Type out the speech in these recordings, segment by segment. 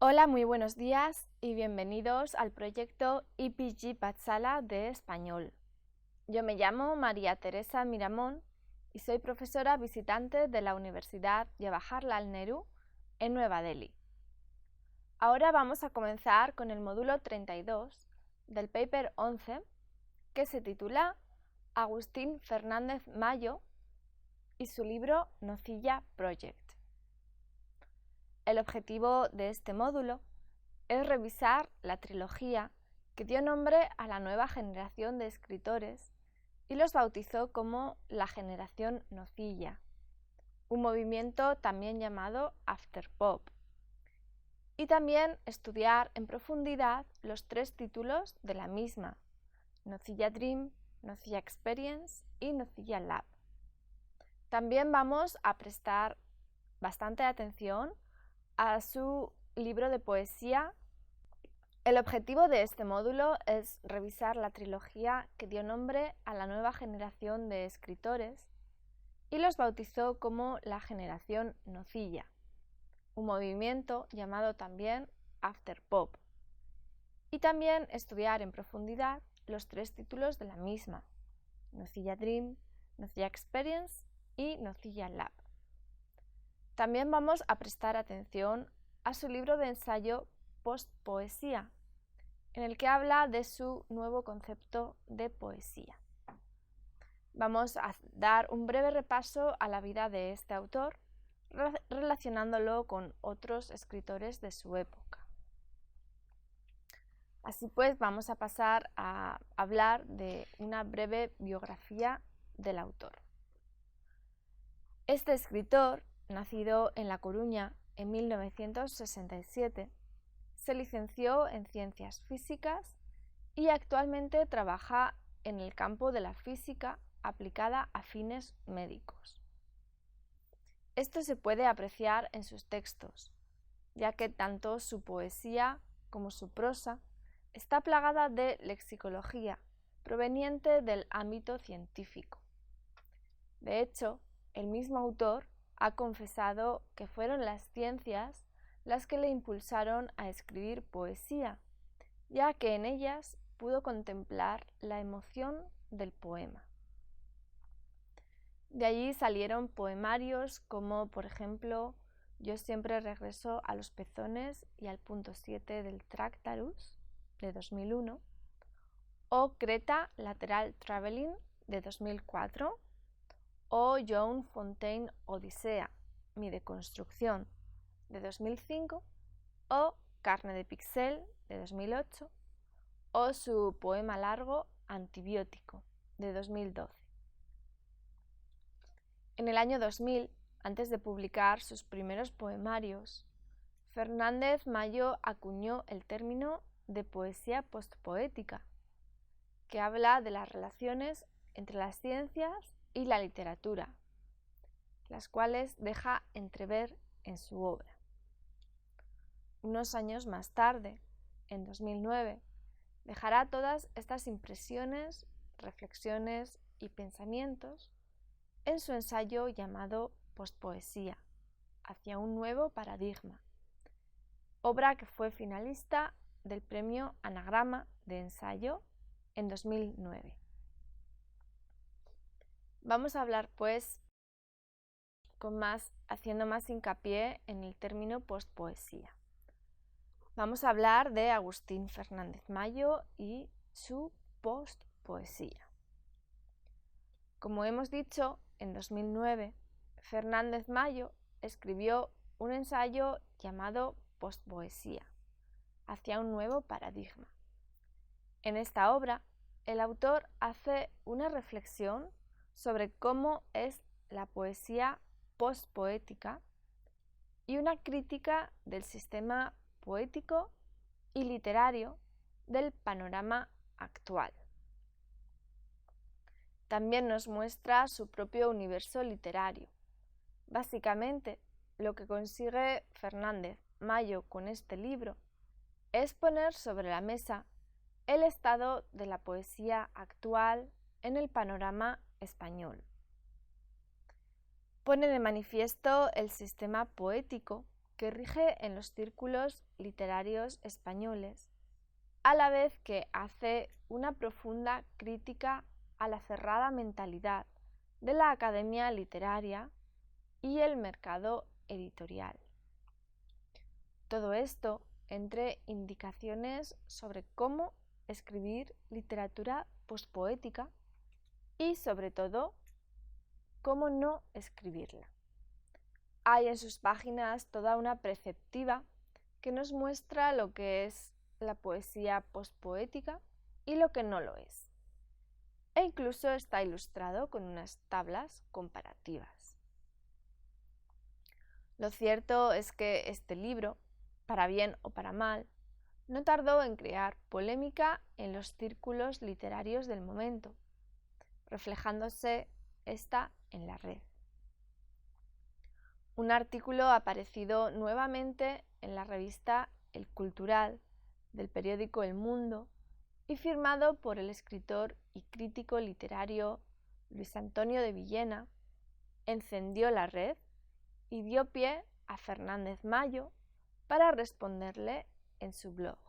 Hola, muy buenos días y bienvenidos al proyecto IPG Patsala de Español. Yo me llamo María Teresa Miramón y soy profesora visitante de la Universidad Jawaharlal Nehru en Nueva Delhi. Ahora vamos a comenzar con el módulo 32 del paper 11 que se titula Agustín Fernández Mayo y su libro Nocilla Project. El objetivo de este módulo es revisar la trilogía que dio nombre a la nueva generación de escritores y los bautizó como la generación Nocilla, un movimiento también llamado Afterpop, y también estudiar en profundidad los tres títulos de la misma, Nocilla Dream, Nocilla Experience y Nocilla Lab. También vamos a prestar bastante atención a su libro de poesía. El objetivo de este módulo es revisar la trilogía que dio nombre a la nueva generación de escritores y los bautizó como la generación Nocilla, un movimiento llamado también Afterpop, y también estudiar en profundidad los tres títulos de la misma, Nocilla Dream, Nocilla Experience y Nocilla Lab. También vamos a prestar atención a su libro de ensayo Postpoesía, en el que habla de su nuevo concepto de poesía. Vamos a dar un breve repaso a la vida de este autor, relacionándolo con otros escritores de su época. Así pues, vamos a pasar a hablar de una breve biografía del autor. Este escritor, nacido en La Coruña en 1967, se licenció en Ciencias Físicas y actualmente trabaja en el campo de la física aplicada a fines médicos. Esto se puede apreciar en sus textos, ya que tanto su poesía como su prosa está plagada de lexicología proveniente del ámbito científico. De hecho, el mismo autor ha confesado que fueron las ciencias las que le impulsaron a escribir poesía, ya que en ellas pudo contemplar la emoción del poema. De allí salieron poemarios como, por ejemplo, Yo siempre regreso a los pezones y al punto 7 del Tractarus, de 2001, o Creta Lateral Traveling, de 2004, o John Fontaine Odisea, mi deconstrucción, de 2005, o Carne de Pixel, de 2008, o su poema largo Antibiótico, de 2012. En el año 2000, antes de publicar sus primeros poemarios, Fernández Mayo acuñó el término de poesía postpoética, que habla de las relaciones entre las ciencias y la literatura, las cuales deja entrever en su obra. Unos años más tarde, en 2009, dejará todas estas impresiones, reflexiones y pensamientos en su ensayo llamado Postpoesía, hacia un nuevo paradigma, obra que fue finalista del premio Anagrama de ensayo en 2009. Vamos a hablar pues haciendo más hincapié en el término postpoesía. Vamos a hablar de Agustín Fernández Mayo y su postpoesía. Como hemos dicho, en 2009, Fernández Mayo escribió un ensayo llamado Postpoesía, hacia un nuevo paradigma. En esta obra, el autor hace una reflexión sobre cómo es la poesía postpoética y una crítica del sistema poético y literario del panorama actual. También nos muestra su propio universo literario. Básicamente, lo que consigue Fernández Mayo con este libro es poner sobre la mesa el estado de la poesía actual en el panorama español. Pone de manifiesto el sistema poético que rige en los círculos literarios españoles, a la vez que hace una profunda crítica a la cerrada mentalidad de la academia literaria y el mercado editorial. Todo esto entre indicaciones sobre cómo escribir literatura pospoética y, sobre todo, cómo no escribirla. Hay en sus páginas toda una preceptiva que nos muestra lo que es la poesía pospoética y lo que no lo es. E incluso está ilustrado con unas tablas comparativas. Lo cierto es que este libro, para bien o para mal, no tardó en crear polémica en los círculos literarios del momento, reflejándose esta en la red. Un artículo aparecido nuevamente en la revista El Cultural del periódico El Mundo y firmado por el escritor y crítico literario Luis Antonio de Villena, encendió la red y dio pie a Fernández Mayo para responderle en su blog.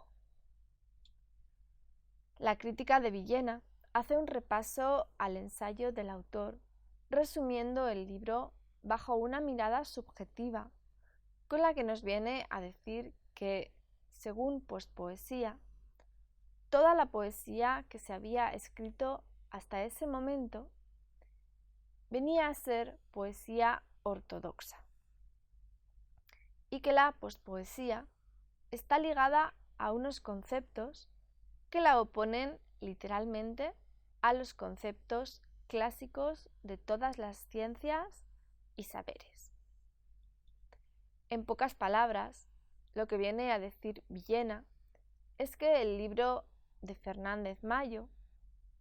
La crítica de Villena hace un repaso al ensayo del autor, resumiendo el libro bajo una mirada subjetiva, con la que nos viene a decir que, según Postpoesía, toda la poesía que se había escrito hasta ese momento venía a ser poesía ortodoxa, y que la pospoesía está ligada a unos conceptos que la oponen literalmente a los conceptos clásicos de todas las ciencias y saberes. En pocas palabras, lo que viene a decir Villena es que el libro de Fernández Mayo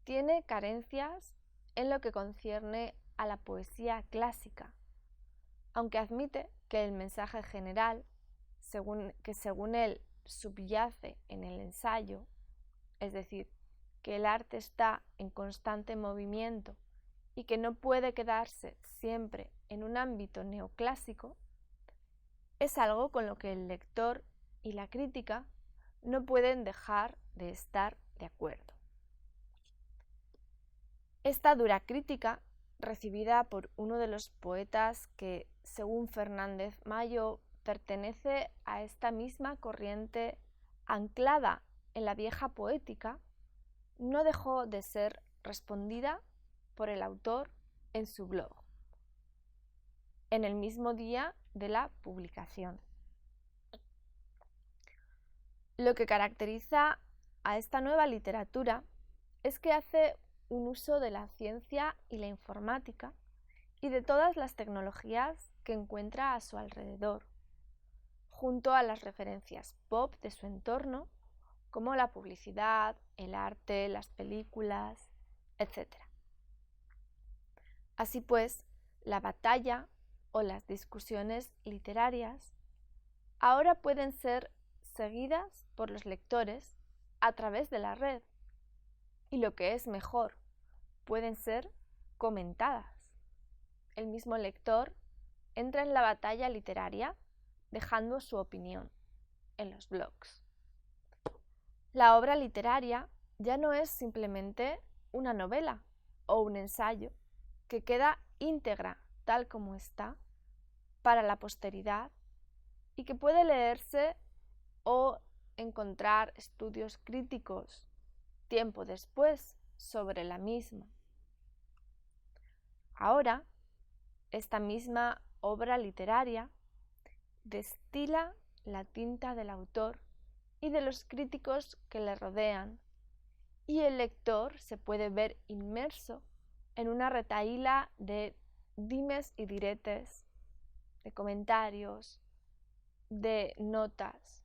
tiene carencias en lo que concierne a la poesía clásica, aunque admite que el mensaje general, según él subyace en el ensayo, es decir, que el arte está en constante movimiento y que no puede quedarse siempre en un ámbito neoclásico, es algo con lo que el lector y la crítica no pueden dejar de estar de acuerdo. Esta dura crítica, recibida por uno de los poetas que, según Fernández Mayo, pertenece a esta misma corriente anclada en la vieja poética, no dejó de ser respondida por el autor en su blog, en el mismo día de la publicación. Lo que caracteriza a esta nueva literatura es que hace un uso de la ciencia y la informática y de todas las tecnologías que encuentra a su alrededor, junto a las referencias pop de su entorno, como la publicidad, el arte, las películas, etc. Así pues, la batalla o las discusiones literarias ahora pueden ser seguidas por los lectores a través de la red y, lo que es mejor, pueden ser comentadas. El mismo lector entra en la batalla literaria dejando su opinión en los blogs. La obra literaria ya no es simplemente una novela o un ensayo que queda íntegra tal como está para la posteridad y que puede leerse o encontrar estudios críticos tiempo después sobre la misma. Ahora, esta misma obra literaria destila la tinta del autor y de los críticos que le rodean, y el lector se puede ver inmerso en una retahíla de dimes y diretes, de comentarios, de notas,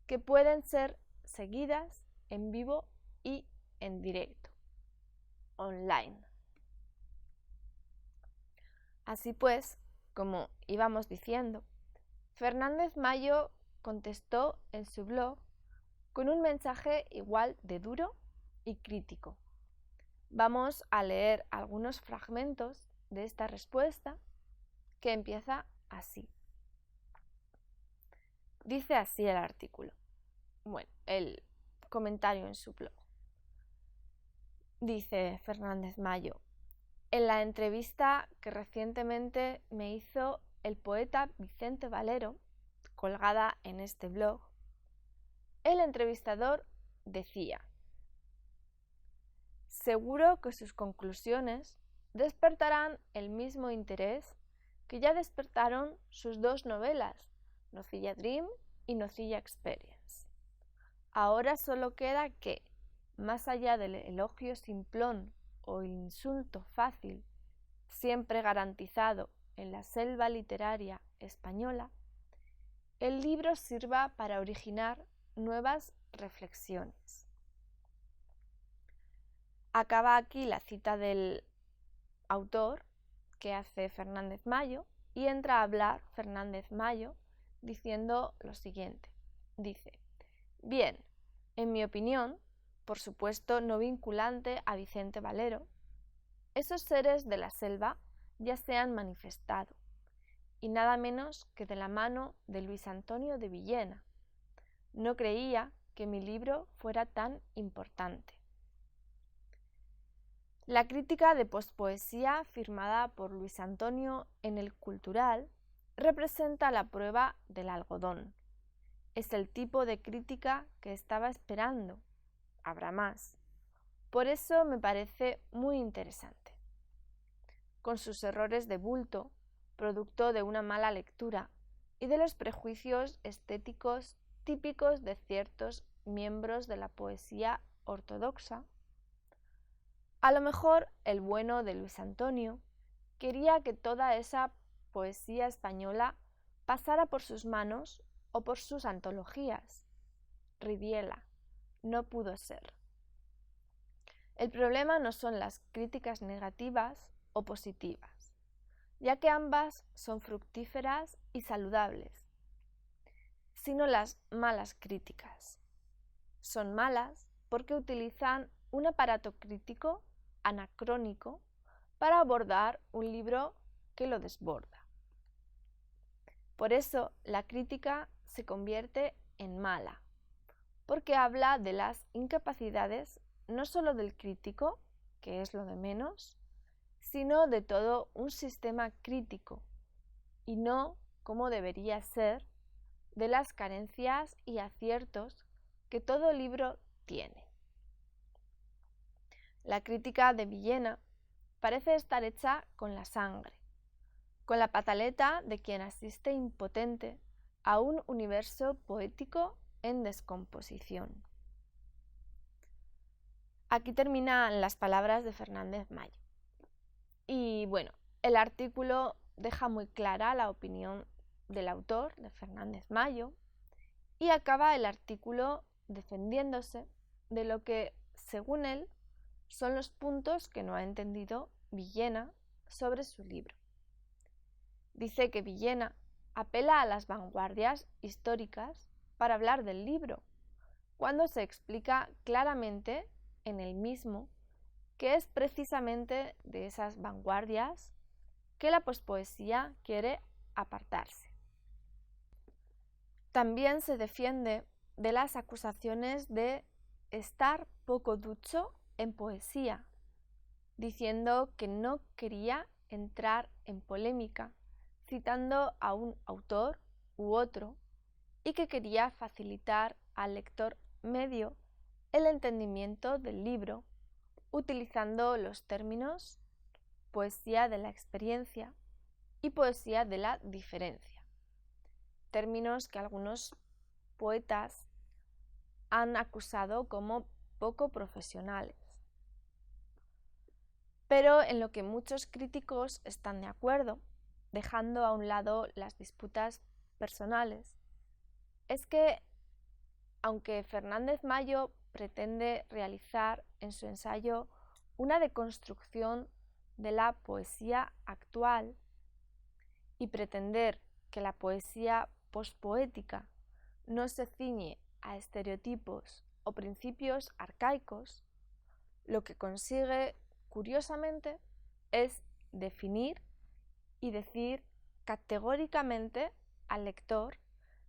que pueden ser seguidas en vivo y en directo, online. Así pues, como íbamos diciendo, Fernández Mayo contestó en su blog con un mensaje igual de duro y crítico. Vamos a leer algunos fragmentos de esta respuesta que empieza así. Dice así el artículo. Bueno, el comentario en su blog. Dice Fernández Mayo: en la entrevista que recientemente me hizo el poeta Vicente Valero, colgada en este blog, el entrevistador decía: seguro que sus conclusiones despertarán el mismo interés que ya despertaron sus dos novelas, Nocilla Dream y Nocilla Experience. Ahora solo queda que, más allá del elogio simplón o el insulto fácil, siempre garantizado en la selva literaria española, el libro sirva para originar nuevas reflexiones. Acaba aquí la cita del autor que hace Fernández Mayo y entra a hablar Fernández Mayo diciendo lo siguiente. Dice: bien, en mi opinión, por supuesto no vinculante a Vicente Valero, esos seres de la selva ya se han manifestado, y nada menos que de la mano de Luis Antonio de Villena. No creía que mi libro fuera tan importante. La crítica de pospoesía firmada por Luis Antonio en El Cultural representa la prueba del algodón. Es el tipo de crítica que estaba esperando. Habrá más. Por eso me parece muy interesante. Con sus errores de bulto, producto de una mala lectura y de los prejuicios estéticos típicos de ciertos miembros de la poesía ortodoxa, a lo mejor el bueno de Luis Antonio quería que toda esa poesía española pasara por sus manos o por sus antologías. Ridiela, no pudo ser. El problema no son las críticas negativas o positivas, ya que ambas son fructíferas y saludables, sino las malas críticas. Son malas porque utilizan un aparato crítico anacrónico para abordar un libro que lo desborda. Por eso la crítica se convierte en mala, porque habla de las incapacidades no solo del crítico, que es lo de menos, sino de todo un sistema crítico, y no, como debería ser, de las carencias y aciertos que todo libro tiene. La crítica de Villena parece estar hecha con la sangre, con la pataleta de quien asiste impotente a un universo poético en descomposición. Aquí terminan las palabras de Fernández Mayo. Y bueno, el artículo deja muy clara la opinión del autor, de Fernández Mayo, y acaba el artículo defendiéndose de lo que, según él, son los puntos que no ha entendido Villena sobre su libro. Dice que Villena apela a las vanguardias históricas para hablar del libro, cuando se explica claramente en el mismo que es precisamente de esas vanguardias que la pospoesía quiere apartarse. También se defiende de las acusaciones de estar poco ducho en poesía, diciendo que no quería entrar en polémica citando a un autor u otro y que quería facilitar al lector medio el entendimiento del libro utilizando los términos poesía de la experiencia y poesía de la diferencia, términos que algunos poetas han acusado como poco profesionales. Pero en lo que muchos críticos están de acuerdo, dejando a un lado las disputas personales, es que, aunque Fernández Mayo pretende realizar en su ensayo una deconstrucción de la poesía actual y pretender que la poesía pospoética no se ciñe a estereotipos o principios arcaicos, lo que consigue, curiosamente, es definir y decir categóricamente al lector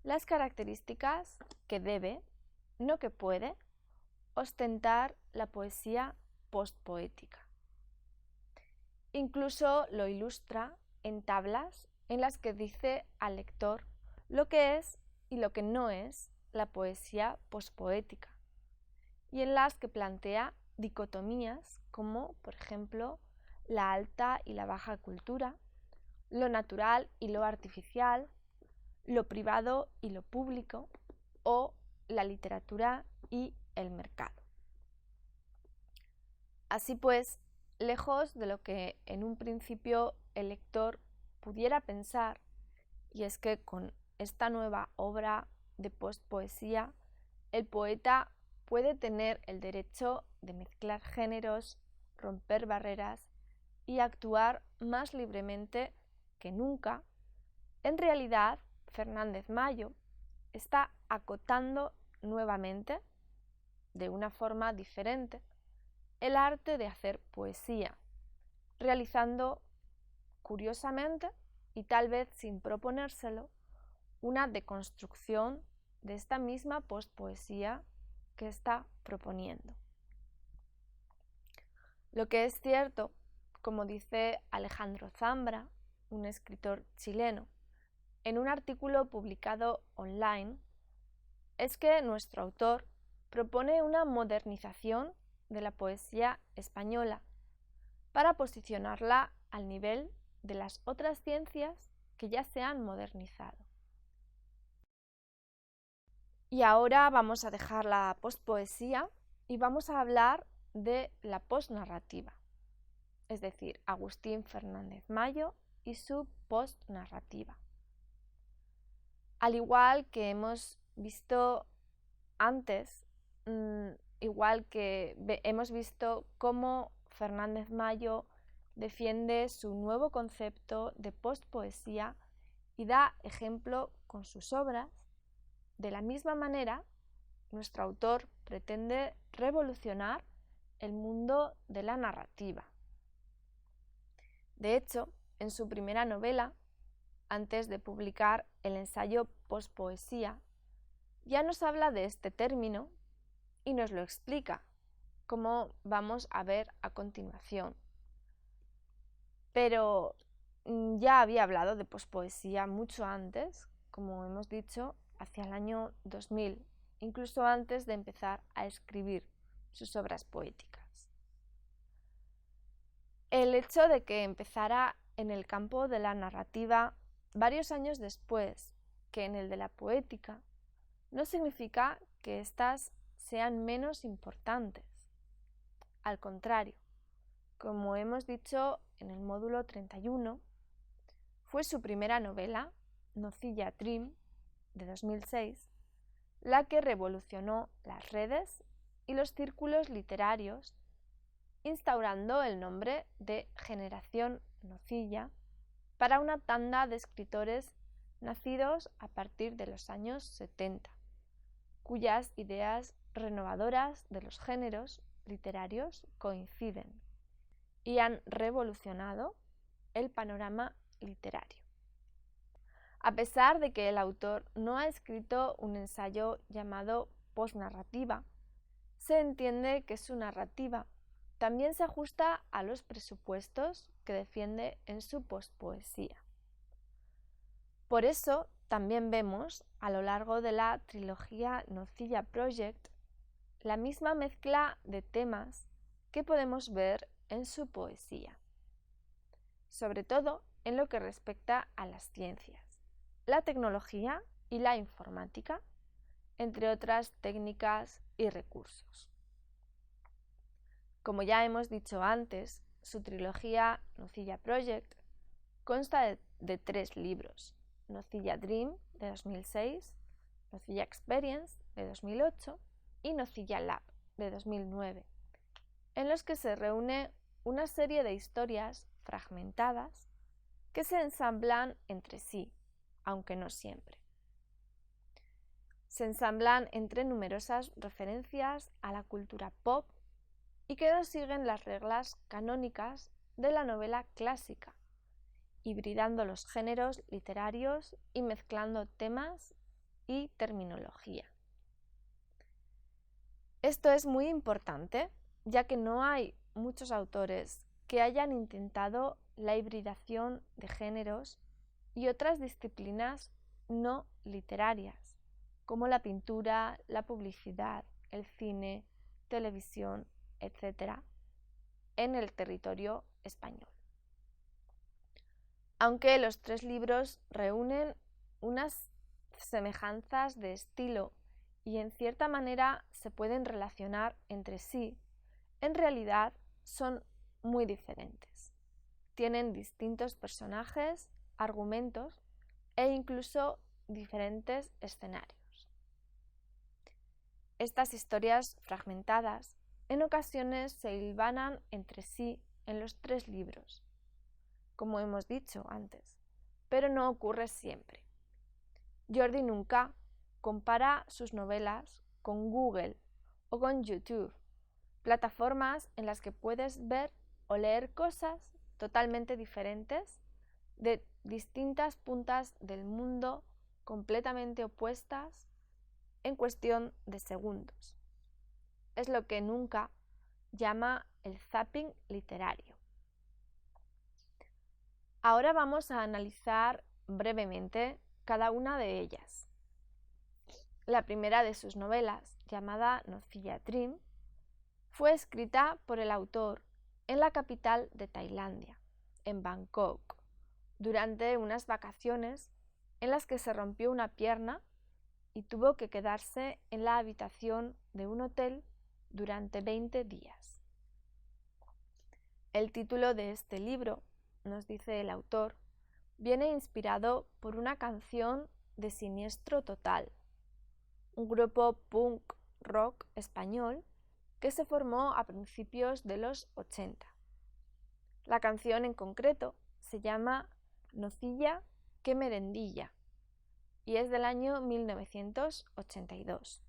las características que debe, no que puede, ostentar la poesía postpoética. Incluso lo ilustra en tablas en las que dice al lector lo que es y lo que no es la poesía postpoética, y en las que plantea dicotomías como, por ejemplo, la alta y la baja cultura, lo natural y lo artificial, lo privado y lo público, o la literatura y el mercado. Así pues, lejos de lo que en un principio el lector pudiera pensar, y es que con esta nueva obra de postpoesía, el poeta puede tener el derecho de mezclar géneros, romper barreras y actuar más libremente que nunca, en realidad Fernández Mayo está acotando nuevamente, de una forma diferente, el arte de hacer poesía, realizando, curiosamente, y tal vez sin proponérselo, una deconstrucción de esta misma postpoesía que está proponiendo. Lo que es cierto, como dice Alejandro Zambra, un escritor chileno, en un artículo publicado online, es que nuestro autor propone una modernización de la poesía española para posicionarla al nivel de las otras ciencias que ya se han modernizado. Y ahora vamos a dejar la postpoesía y vamos a hablar de la postnarrativa, es decir, Agustín Fernández Mayo y su postnarrativa. Al igual que hemos visto antes, igual que hemos visto cómo Fernández Mayo defiende su nuevo concepto de postpoesía y da ejemplo con sus obras, de la misma manera, nuestro autor pretende revolucionar el mundo de la narrativa. De hecho, en su primera novela, antes de publicar el ensayo Postpoesía, ya nos habla de este término y nos lo explica, como vamos a ver a continuación. Pero ya había hablado de pospoesía mucho antes, como hemos dicho, hacia el año 2000, incluso antes de empezar a escribir sus obras poéticas. El hecho de que empezara en el campo de la narrativa varios años después que en el de la poética no significa que éstas sean menos importantes. Al contrario, como hemos dicho en el módulo 31, fue su primera novela, Nocilla Dream, de 2006, la que revolucionó las redes y los círculos literarios, instaurando el nombre de Generación Nocilla para una tanda de escritores nacidos a partir de los años 70, cuyas ideas renovadoras de los géneros literarios coinciden y han revolucionado el panorama literario. A pesar de que el autor no ha escrito un ensayo llamado postnarrativa, se entiende que su narrativa también se ajusta a los presupuestos que defiende en su postpoesía. Por eso también vemos a lo largo de la trilogía Nocilla Project la misma mezcla de temas que podemos ver en su poesía, sobre todo en lo que respecta a las ciencias, la tecnología y la informática, entre otras técnicas y recursos. Como ya hemos dicho antes, su trilogía Nocilla Project consta de 3 libros: Nocilla Dream, de 2006, Nocilla Experience, de 2008, y Nocilla Lab, de 2009, en los que se reúne una serie de historias fragmentadas que se ensamblan entre sí, aunque no siempre. Se ensamblan entre numerosas referencias a la cultura pop y que no siguen las reglas canónicas de la novela clásica, hibridando los géneros literarios y mezclando temas y terminología. Esto es muy importante, ya que no hay muchos autores que hayan intentado la hibridación de géneros y otras disciplinas no literarias, como la pintura, la publicidad, el cine, televisión, etc., en el territorio español. Aunque los tres libros reúnen unas semejanzas de estilo y en cierta manera se pueden relacionar entre sí, en realidad son muy diferentes. Tienen distintos personajes, argumentos e incluso diferentes escenarios. Estas historias fragmentadas en ocasiones se hilvanan entre sí en los tres libros, como hemos dicho antes, pero no ocurre siempre. Jordi nunca compara sus novelas con Google o con YouTube, plataformas en las que puedes ver o leer cosas totalmente diferentes de distintas puntas del mundo completamente opuestas en cuestión de segundos. Es lo que nunca llama el zapping literario. Ahora vamos a analizar brevemente cada una de ellas. La primera de sus novelas, llamada Nocilla Dream, fue escrita por el autor en la capital de Tailandia, en Bangkok, durante unas vacaciones en las que se rompió una pierna y tuvo que quedarse en la habitación de un hotel durante 20 días. El título de este libro, nos dice el autor, viene inspirado por una canción de Siniestro Total, un grupo punk rock español que se formó a principios de los 80. La canción en concreto se llama Nocilla, qué merendilla y es del año 1982.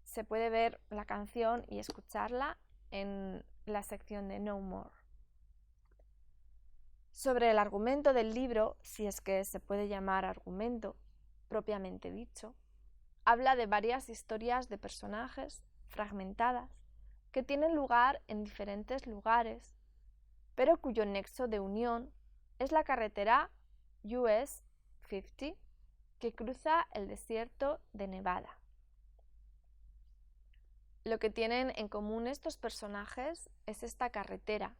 Se puede ver la canción y escucharla en la sección de No More. Sobre el argumento del libro, si es que se puede llamar argumento propiamente dicho, habla de varias historias de personajes fragmentadas que tienen lugar en diferentes lugares, pero cuyo nexo de unión es la carretera US 50 que cruza el desierto de Nevada. Lo que tienen en común estos personajes es esta carretera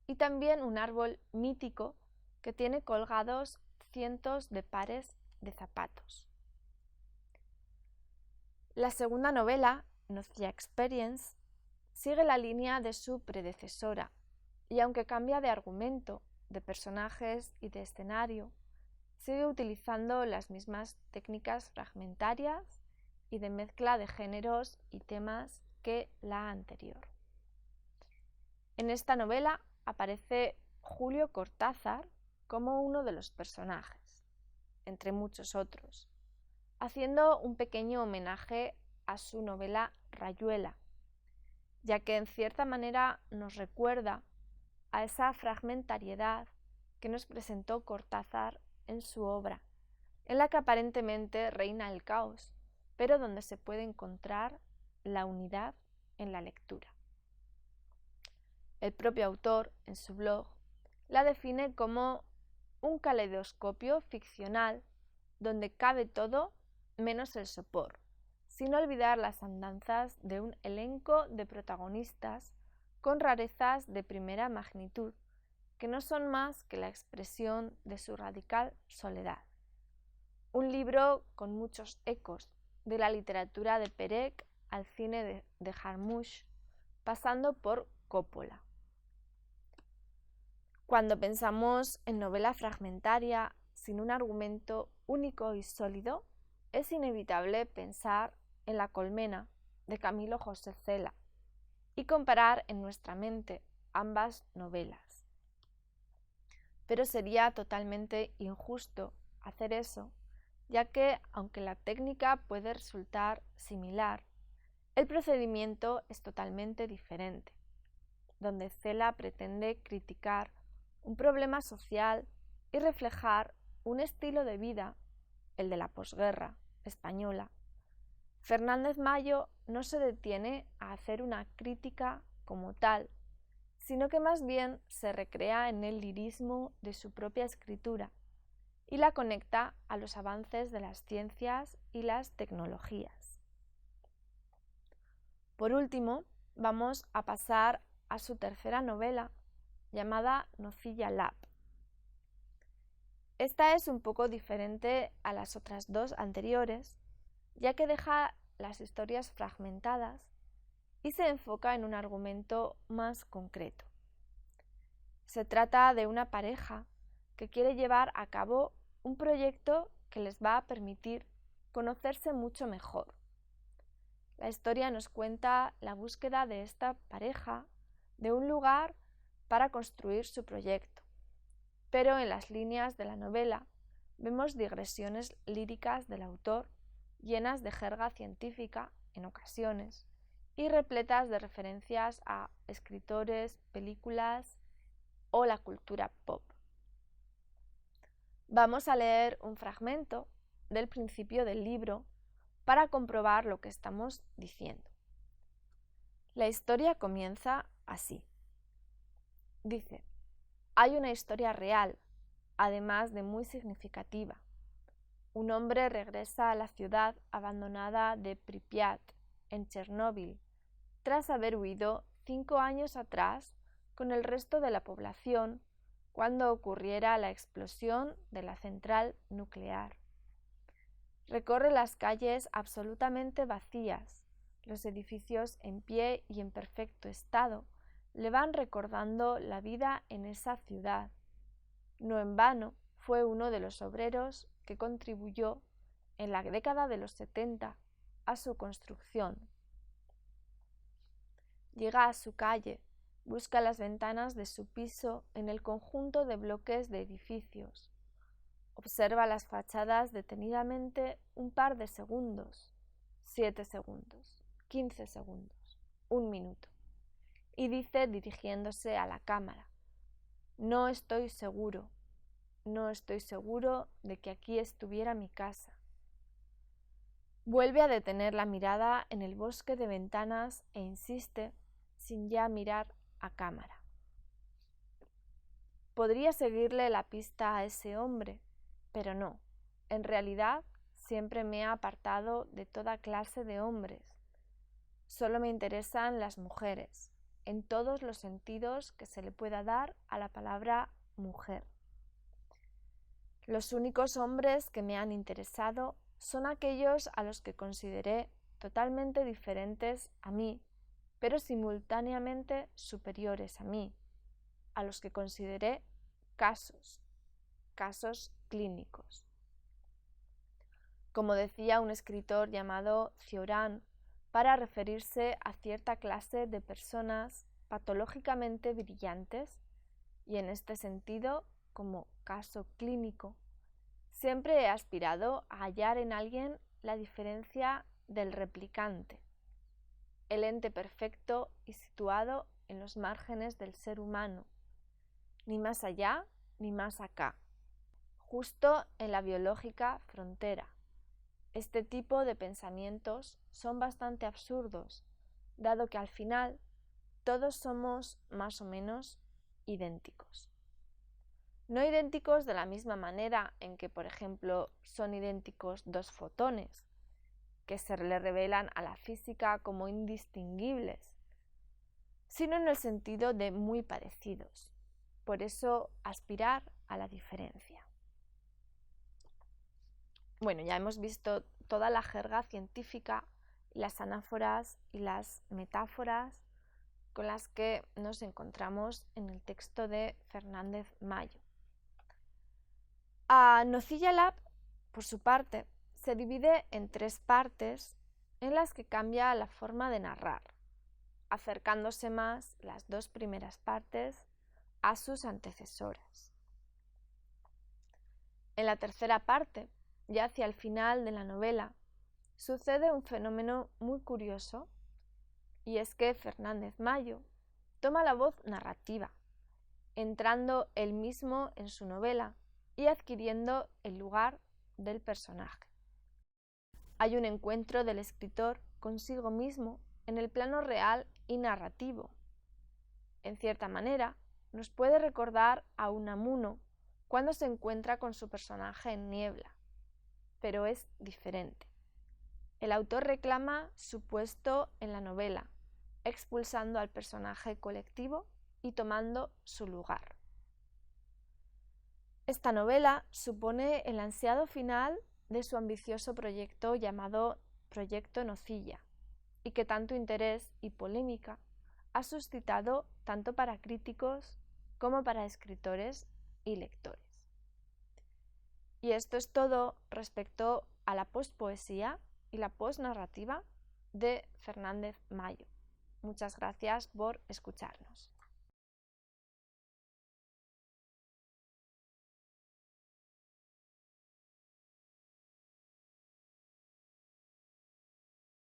y también un árbol mítico que tiene colgados cientos de pares de zapatos. La segunda novela, Nocilla Experience, sigue la línea de su predecesora y aunque cambia de argumento, de personajes y de escenario, sigue utilizando las mismas técnicas fragmentarias y de mezcla de géneros y temas que la anterior. En esta novela aparece Julio Cortázar como uno de los personajes, entre muchos otros, haciendo un pequeño homenaje a su novela Rayuela, ya que en cierta manera nos recuerda a esa fragmentariedad que nos presentó Cortázar en su obra, en la que aparentemente reina el caos, pero donde se puede encontrar la unidad en la lectura. El propio autor, en su blog, la define como un caleidoscopio ficcional donde cabe todo menos el sopor, sin olvidar las andanzas de un elenco de protagonistas con rarezas de primera magnitud, que no son más que la expresión de su radical soledad. Un libro con muchos ecos, de la literatura de Perec al cine de Jarmusch, pasando por Coppola. Cuando pensamos en novela fragmentaria, sin un argumento único y sólido, es inevitable pensar en La colmena, de Camilo José Cela, y comparar en nuestra mente ambas novelas. Pero sería totalmente injusto hacer eso, ya que, aunque la técnica puede resultar similar, el procedimiento es totalmente diferente, donde Cela pretende criticar un problema social y reflejar un estilo de vida, el de la posguerra, española. Fernández Mayo no se detiene a hacer una crítica como tal, sino que más bien se recrea en el lirismo de su propia escritura y la conecta a los avances de las ciencias y las tecnologías. Por último, vamos a pasar a su tercera novela, llamada Nocilla Lab. Esta es un poco diferente a las otras dos anteriores, ya que deja las historias fragmentadas y se enfoca en un argumento más concreto. Se trata de una pareja que quiere llevar a cabo un proyecto que les va a permitir conocerse mucho mejor. La historia nos cuenta la búsqueda de esta pareja de un lugar para construir su proyecto, pero en las líneas de la novela vemos digresiones líricas del autor llenas de jerga científica en ocasiones y repletas de referencias a escritores, películas o la cultura pop. Vamos a leer un fragmento del principio del libro para comprobar lo que estamos diciendo. La historia comienza así. Dice: hay una historia real, además de muy significativa. Un hombre regresa a la ciudad abandonada de Pripyat, en Chernóbil, tras haber huido 5 años atrás con el resto de la población cuando ocurriera la explosión de la central nuclear. Recorre las calles absolutamente vacías. Los edificios en pie y en perfecto estado le van recordando la vida en esa ciudad. No en vano fue uno de los obreros que contribuyó en la década de los 70 a su construcción. Llega a su calle, busca las ventanas de su piso en el conjunto de bloques de edificios. Observa las fachadas detenidamente un par de segundos, 7 segundos, 15 segundos, 1 minuto, y dice dirigiéndose a la cámara: no estoy seguro de que aquí estuviera mi casa. Vuelve a detener la mirada en el bosque de ventanas e insiste, sin ya mirar a cámara. Podría seguirle la pista a ese hombre, pero no. En realidad, siempre me he apartado de toda clase de hombres. Solo me interesan las mujeres, en todos los sentidos que se le pueda dar a la palabra mujer. Los únicos hombres que me han interesado son aquellos a los que consideré totalmente diferentes a mí, pero simultáneamente superiores a mí, a los que consideré casos clínicos. Como decía un escritor llamado Cioran, para referirse a cierta clase de personas patológicamente brillantes, y en este sentido, como caso clínico, siempre he aspirado a hallar en alguien la diferencia del replicante, el ente perfecto y situado en los márgenes del ser humano, ni más allá ni más acá, justo en la biológica frontera. Este tipo de pensamientos son bastante absurdos, dado que al final todos somos más o menos idénticos. No idénticos de la misma manera en que, por ejemplo, son idénticos dos fotones, que se le revelan a la física como indistinguibles, sino en el sentido de muy parecidos. Por eso, aspirar a la diferencia. Bueno, ya hemos visto toda la jerga científica, las anáforas y las metáforas con las que nos encontramos en el texto de Fernández Mayo. Nocilla Lab, por su parte, se divide en 3 partes en las que cambia la forma de narrar, acercándose más las 2 primeras partes a sus antecesoras. En la tercera parte, ya hacia el final de la novela, sucede un fenómeno muy curioso, y es que Fernández Mayo toma la voz narrativa, entrando él mismo en su novela y adquiriendo el lugar del personaje. hay un encuentro del escritor consigo mismo en el plano real y narrativo. En cierta manera, nos puede recordar a Unamuno cuando se encuentra con su personaje en Niebla, pero es diferente. El autor reclama su puesto en la novela, expulsando al personaje colectivo y tomando su lugar. Esta novela supone el ansiado final de su ambicioso proyecto llamado Proyecto Nocilla, y que tanto interés y polémica ha suscitado tanto para críticos como para escritores y lectores. Y esto es todo respecto a la postpoesía y la postnarrativa de Fernández Mayo. Muchas gracias por escucharnos.